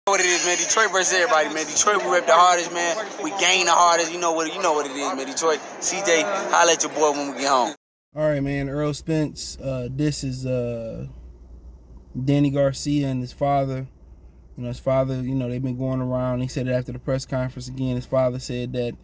What it is, man. Detroit versus everybody, man. Detroit, we rep the hardest, man. We gain the hardest. You know what it is, man. Detroit, CJ, holla at your boy when we get home. All right, man. Errol Spence. This is Danny Garcia and his father. You know, his father. You know, they've been going around. He said it after the press conference again. His father said that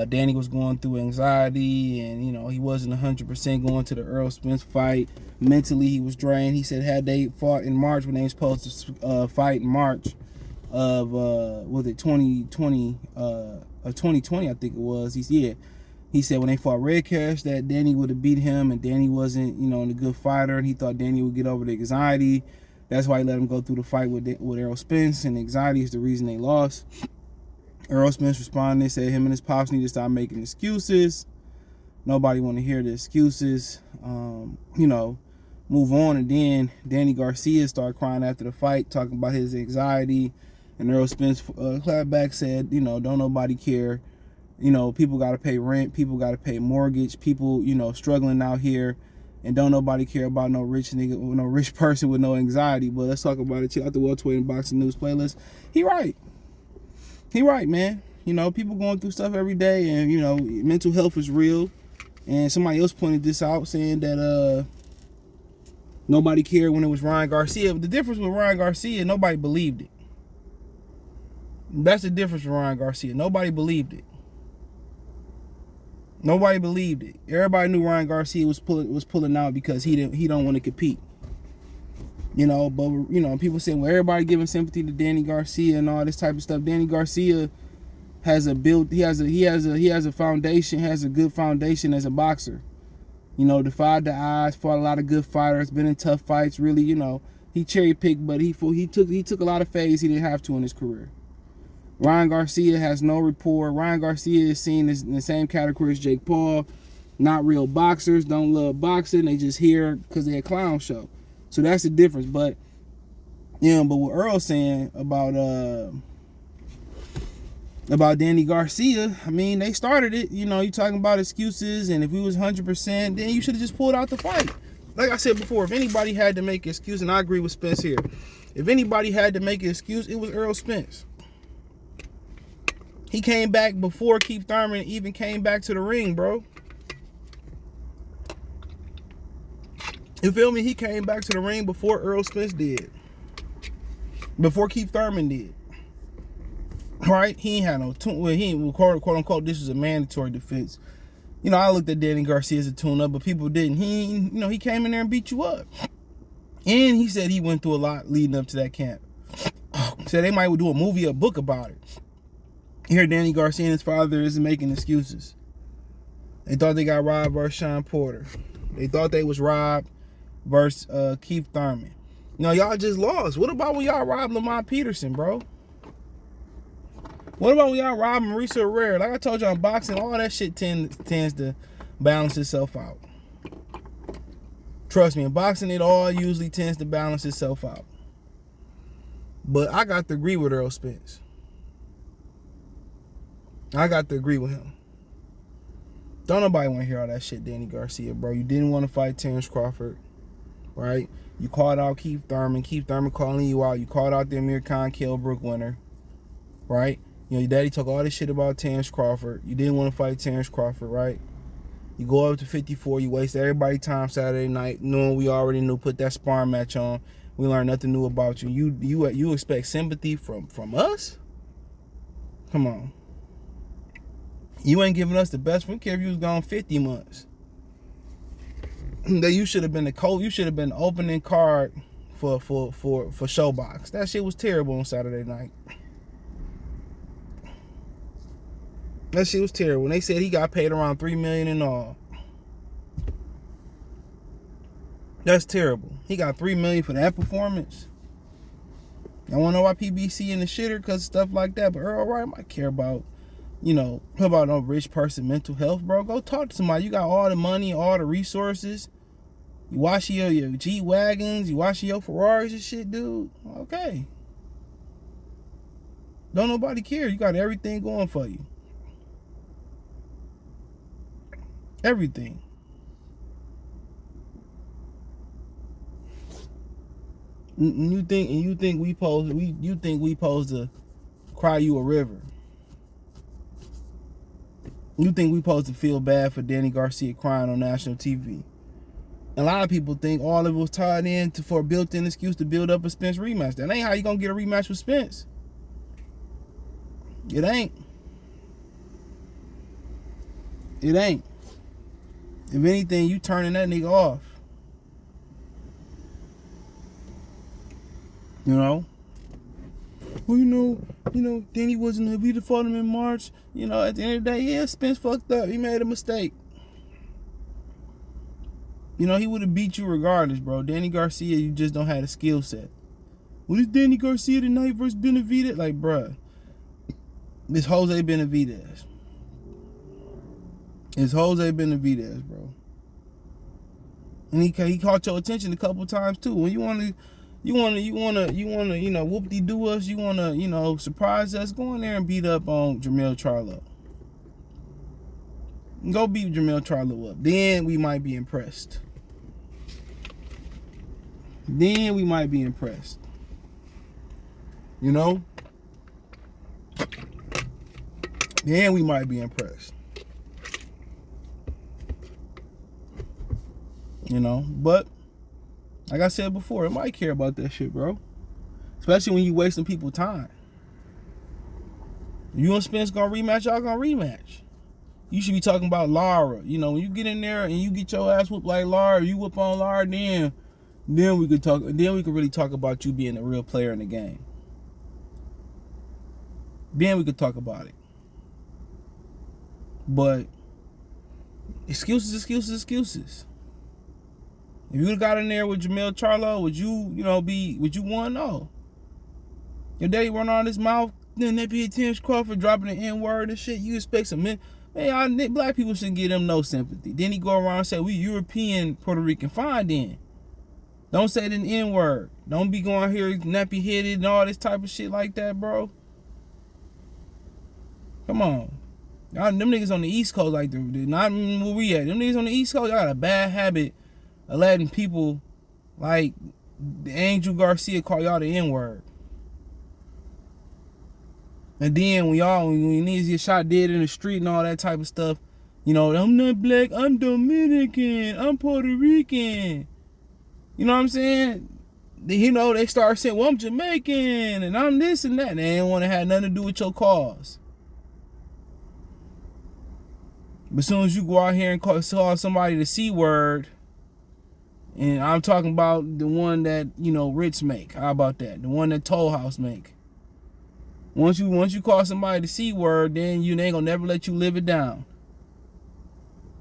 Danny was going through anxiety, and you know he wasn't 100% going to the Errol Spence fight. Mentally, he was drained. He said had they fought in March when they were supposed to fight in March of was it 2020 or 2020, I think it was. He said when they fought Red Cash that Danny would have beat him, and Danny wasn't, you know, a good fighter, and he thought Danny would get over the anxiety. That's why he let him go through the fight with Errol Spence, and anxiety is the reason they lost. Errol Spence responded, said him and his pops need to stop making excuses. Nobody want to hear the excuses. You know, move on. And then Danny Garcia started crying after the fight, talking about his anxiety. And Errol Spence clapped back, said, you know, don't nobody care. You know, people got to pay rent. People got to pay mortgage. People, you know, struggling out here. And don't nobody care about no rich nigga, no rich person with no anxiety. But let's talk about it. Check out the Welterweight and Boxing News playlist. He right, man. You know, people going through stuff every day. And, you know, mental health is real. And somebody else pointed this out, saying that nobody cared when it was Ryan Garcia. But the difference with Ryan Garcia, nobody believed it. That's the difference with Ryan Garcia. Nobody believed it. Nobody believed it. Everybody knew Ryan Garcia was pulling out because he don't want to compete. You know, but you know, people say, well, everybody giving sympathy to Danny Garcia and all this type of stuff. Danny Garcia has a foundation, has a good foundation as a boxer. You know, defied the odds, fought a lot of good fighters, been in tough fights. Really, you know, he cherry picked, but he took a lot of fades he didn't have to in his career. Ryan Garcia has no rapport. Ryan Garcia is seen as in the same category as Jake Paul. Not real boxers, don't love boxing. They just here because they're a clown show. So that's the difference. But, you know, but what Earl's saying about Danny Garcia, I mean, they started it. You know, you talking about excuses, and if we was 100%, then you should have just pulled out the fight. Like I said before, if anybody had to make an excuse, and I agree with Spence here, if anybody had to make an excuse, it was Errol Spence. He came back before Keith Thurman even came back to the ring, bro. You feel me? He came back to the ring before Errol Spence did. Before Keith Thurman did. Right? He ain't had no tune. Well, he ain't, quote unquote, this was a mandatory defense. You know, I looked at Danny Garcia as a tune-up, but people didn't. He came in there and beat you up. And he said he went through a lot leading up to that camp. Said they might do a movie or book about it. Here, Danny Garcia and his father is making excuses. They thought they got robbed versus Sean Porter. They thought they was robbed versus Keith Thurman. You know, y'all just lost. What about when y'all robbed Lamont Peterson, bro? What about when y'all robbed Marisa Herrera? Like I told y'all in boxing, all that shit tends to balance itself out. Trust me, in boxing, it all usually tends to balance itself out. But I got to agree with Errol Spence. I got to agree with him. Don't nobody want to hear all that shit, Danny Garcia, bro. You didn't want to fight Terrence Crawford, right? You called out Keith Thurman. Keith Thurman calling you out. You called out the Amir Khan Kell Brook winner, right? You know, your daddy talk all this shit about Terrence Crawford. You didn't want to fight Terrence Crawford, right? You go up to 54. You waste everybody's time Saturday night, knowing we already knew. Put that sparring match on. We learned nothing new about you. You expect sympathy from us? Come on. You ain't giving us the best. We don't care if you was gone 50 months. That you should have been the coach. You should have been the opening card for Showbox. That shit was terrible on Saturday night. That shit was terrible. When they said he got paid around $3 million and all. That's terrible. He got $3 million for that performance. I want to know why PBC in the shitter because stuff like that. But Earl Wright might care about, you know, about no rich person mental health, bro. Go talk to somebody. You got all the money, all the resources. You washing your G-Wagons, you washing your Ferraris and shit, dude. Okay. Don't nobody care. You got everything going for you. Everything. You think we supposed to cry you a river? You think we supposed to feel bad for Danny Garcia crying on national TV? A lot of people think all of it was tied in for a built-in excuse to build up a Spence rematch. That ain't how you gonna get a rematch with Spence. It ain't. It ain't. If anything, you turning that nigga off. You know? Well, you know, Danny wasn't, we fought him in March. You know, at the end of the day, yeah, Spence fucked up. He made a mistake. You know, he would have beat you regardless, bro. Danny Garcia, you just don't have the skill set. What is Danny Garcia tonight versus Benavidez? Like, bruh, it's Jose Benavidez. It's Jose Benavidez, bro. And he caught your attention a couple times too. When you wanna, whoop-de-doo us, you wanna, surprise us, go in there and beat up on Jermell Charlo. Go beat Jermell Charlo up. Then we might be impressed. You know? Then we might be impressed. You know? But, like I said before, I might care about that shit, bro. Especially when you wasting people's time. If you and Spence gonna rematch, y'all gonna rematch. You should be talking about Lara. You know, when you get in there and you get your ass whooped like Lara, you whoop on Lara, then we could talk. Then we could really talk about you being a real player in the game. Then we could talk about it. But excuses. If you would have got in there with Jermell Charlo, would you want? No. Your daddy run on his mouth, then they be Terrence Crawford dropping the N-word and shit. You expect some men. Man, black people shouldn't give them no sympathy. Then he go around and say, we European, Puerto Rican. Fine then. Don't say the N-word. Don't be going here nappy-headed and all this type of shit like that, bro. Come on. Y'all, them niggas on the East Coast, like, not where we at. Them niggas on the East Coast, y'all got a bad habit of letting people like Angel Garcia call y'all the N-word. And then when niggas get shot dead in the street and all that type of stuff, you know, I'm not black, I'm Dominican, I'm Puerto Rican. You know what I'm saying? You know, they start saying, well, I'm Jamaican and I'm this and that. And they didn't want to have nothing to do with your cause. But as soon as you go out here and call somebody the C-word, and I'm talking about the one that, Ritz make. How about that? The one that Toll House make. Once you call somebody the C-word, then they ain't gonna never let you live it down.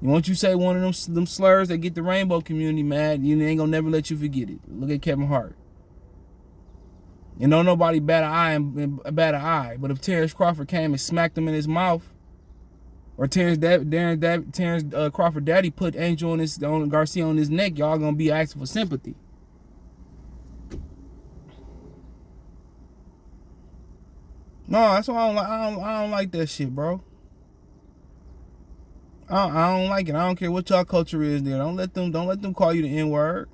Once you say one of them slurs that get the rainbow community mad, they ain't gonna never let you forget it. Look at Kevin Hart. And don't nobody bat an eye. But if Terrence Crawford came and smacked him in his mouth, or Terrence Crawford daddy put Angel on Garcia on his neck, y'all gonna be asking for sympathy. No, that's why I don't like that shit, bro. I don't like it. I don't care what y'all culture is there. Don't let them call you the N-word.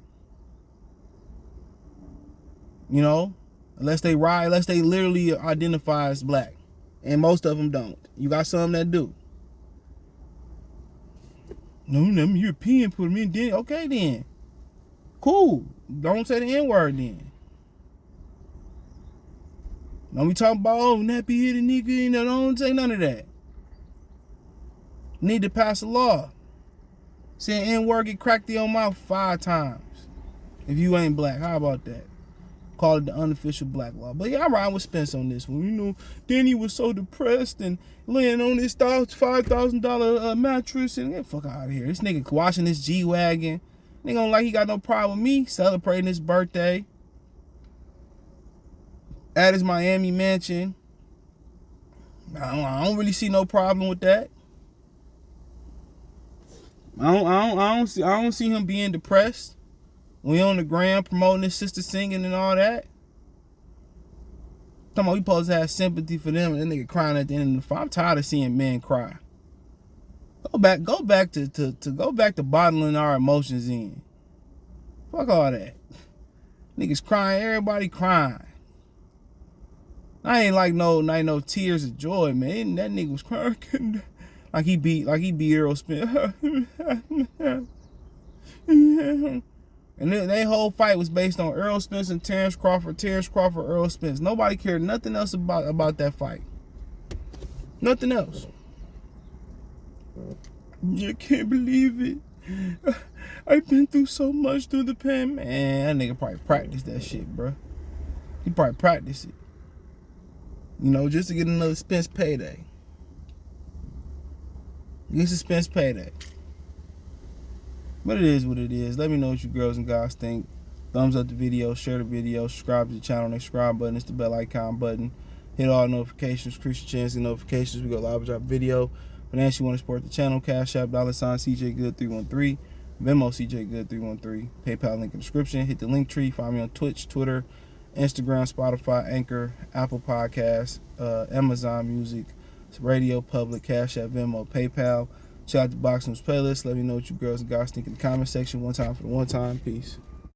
Unless they literally identify as black. And most of them don't. You got some that do. No, them European put them in then. Okay then. Cool. Don't say the N-word then. Don't be talking about, nappy headed nigga, don't say none of that. Need to pass a law. Saying N-word, get cracked in your mouth 5 times. If you ain't black. How about that? Call it the unofficial black law. But yeah, I'm riding with Spence on this one. Danny was so depressed and laying on this $5,000 mattress and get the fuck out of here. This nigga washing his G-Wagon. Nigga don't like he got no problem with me celebrating his birthday at his Miami mansion. I don't really see no problem with that. I don't see him being depressed. We on the gram promoting his sister singing and all that. Come on, we supposed to have sympathy for them, and that nigga crying at the end of the fight. I'm tired of seeing men cry. Go back to bottling our emotions in. Fuck all that. Niggas crying, everybody crying. I ain't like no tears of joy, man. That nigga was crying like he beat Errol Spence. And their whole fight was based on Errol Spence and Terrence Crawford, Errol Spence. Nobody cared nothing else about that fight. Nothing else. I can't believe it. I've been through so much through the pen. Man, that nigga probably practiced that shit, bro. He probably practiced it. You know, just to get another Spence payday. It's a Spence payday. But it is what it is. Let me know what you girls and guys think. Thumbs up the video, share the video, subscribe to the channel. Next subscribe button is the bell icon button. Hit all notifications, increase your chance of notifications. We go live, drop video. Financially want to support the channel, Cash App, $sign CJ Good 313, Venmo CJ Good 313, PayPal link in the description. Hit the link tree. Find me on Twitch, Twitter, Instagram, Spotify, Anchor, Apple Podcasts, Amazon Music, Radio Public, Cash App, Venmo, PayPal. Check out the Boxing News playlist. Let me know what you girls and guys think in the comment section. One time for the one time. Peace.